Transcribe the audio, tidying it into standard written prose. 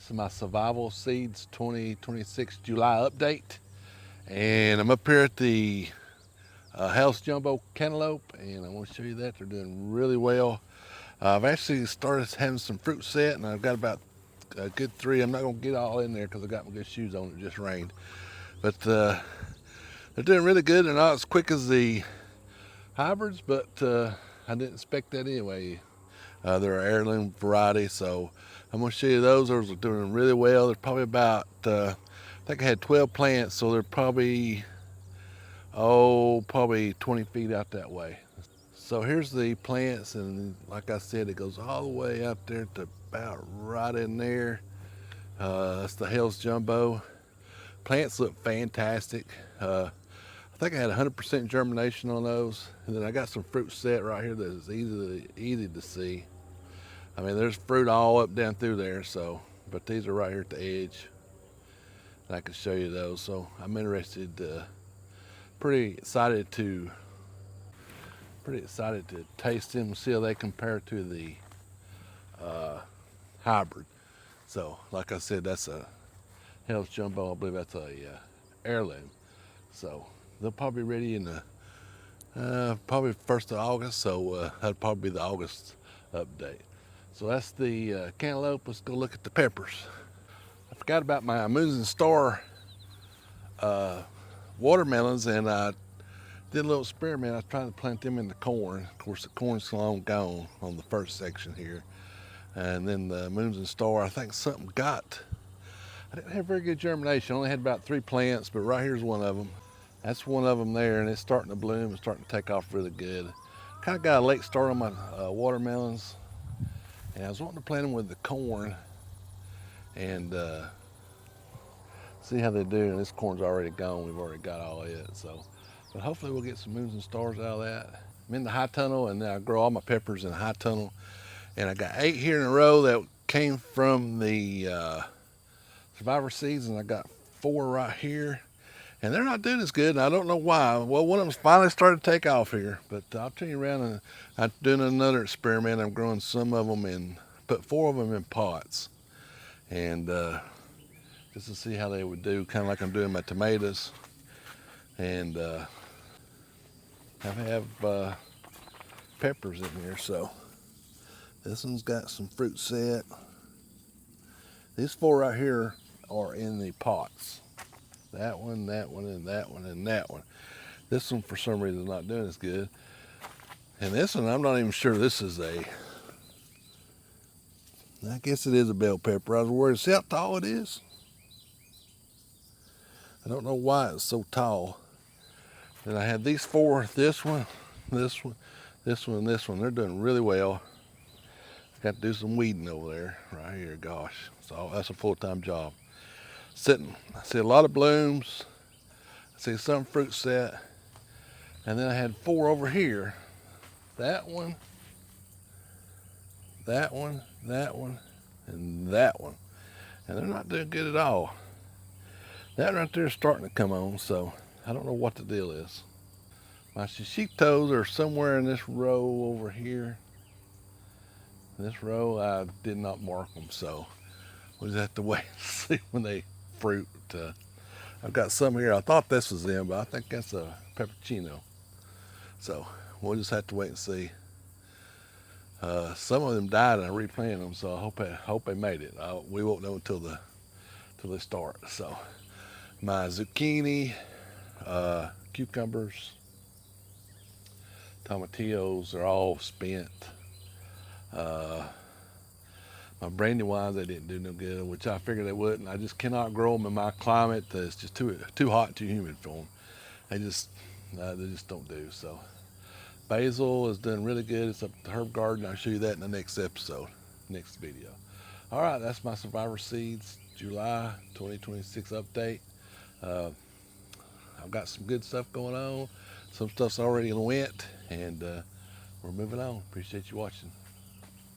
This is my Survival Seeds 2026 July update. And I'm up here at the House Jumbo Cantaloupe, and I want to show you that they're doing really well. I've actually started having some fruit set, and I've got about a good 3. I'm not going to get all in there because I got my good shoes on. It just rained. But they're doing really good. They're not as quick as the hybrids, but I didn't expect that anyway. They're an heirloom variety, so I'm going to show you those. Those are doing really well. They're probably about, I think I had 12 plants, so they're probably 20 feet out that way. So here's the plants, and like I said, it goes all the way out there to about right in there. That's the Hell's Jumbo. Plants look fantastic. I think I had 100% germination on those, and then I got some fruit set right here that is easy to see. I mean, there's fruit all up down through there, so, but these are right here at the edge, and I can show you those. So I'm interested, pretty excited to taste them and see how they compare to the hybrid. So, like I said, that's a Hell's Jumbo. I believe that's a heirloom. So they'll probably be ready in the probably 1st of August. So that'll probably be the August update. So that's the cantaloupe. Let's go look at the peppers. I forgot about my Moons and Star watermelons, and I did a little experiment. I was trying to plant them in the corn. Of course, the corn's long gone on the first section here. And then the Moons and Star, I think something got, I didn't have very good germination. I only had about 3 plants, but right here's one of them. That's one of them there, and it's starting to bloom and starting to take off really good. Kind of got a late start on my watermelons, and I was wanting to plant them with the corn and see how they do. And this corn's already gone. We've already got all it. So, but hopefully we'll get some Moons and Stars out of that. I'm in the high tunnel, and I grow all my peppers in the high tunnel. And I got 8 here in a row that came from the Survivor Seeds, and I got 4 right here. And they're not doing as good, and I don't know why. Well, one of them's finally started to take off here, but I'll turn you around, and I'm doing another experiment. I'm growing some of them and put 4 of them in pots, and just to see how they would do, kind of like I'm doing my tomatoes. And I have peppers in here, so this one's got some fruit set. These 4 right here are in the pots. That one, and that one, and that one. This one, for some reason, is not doing as good. And this one, I'm not even sure this is I guess it is a bell pepper. I was worried to see how tall it is. I don't know why it's so tall. And I had these 4, this one, this one, this one, and this one. They're doing really well. Got to do some weeding over there, right here. Gosh, so that's a full-time job. Sitting, I see a lot of blooms. I see some fruit set, and then I had 4 over here. That one, that one, that one, and that one. And they're not doing good at all. That right there is starting to come on, so I don't know what the deal is. My shishitos are somewhere in this row over here. This row, I did not mark them, so we'll just have to wait and see when they fruit. I've got some here. I thought this was them, but I think that's a peppuccino. So we'll just have to wait and see. Some of them died, and I replanted them, so I hope they made it. We won't know until they start. So my zucchini, cucumbers, tomatillos are all spent. My brandywines, they didn't do no good, which I figured they wouldn't. I just cannot grow them in my climate. It's just too hot, too humid for them. They just don't do. So basil is doing really good. It's up at the herb garden. I'll show you that in the next episode, next video. All right, that's my Survivor Seeds July 2026 update. I've got some good stuff going on. Some stuff's already went, and we're moving on. Appreciate you watching.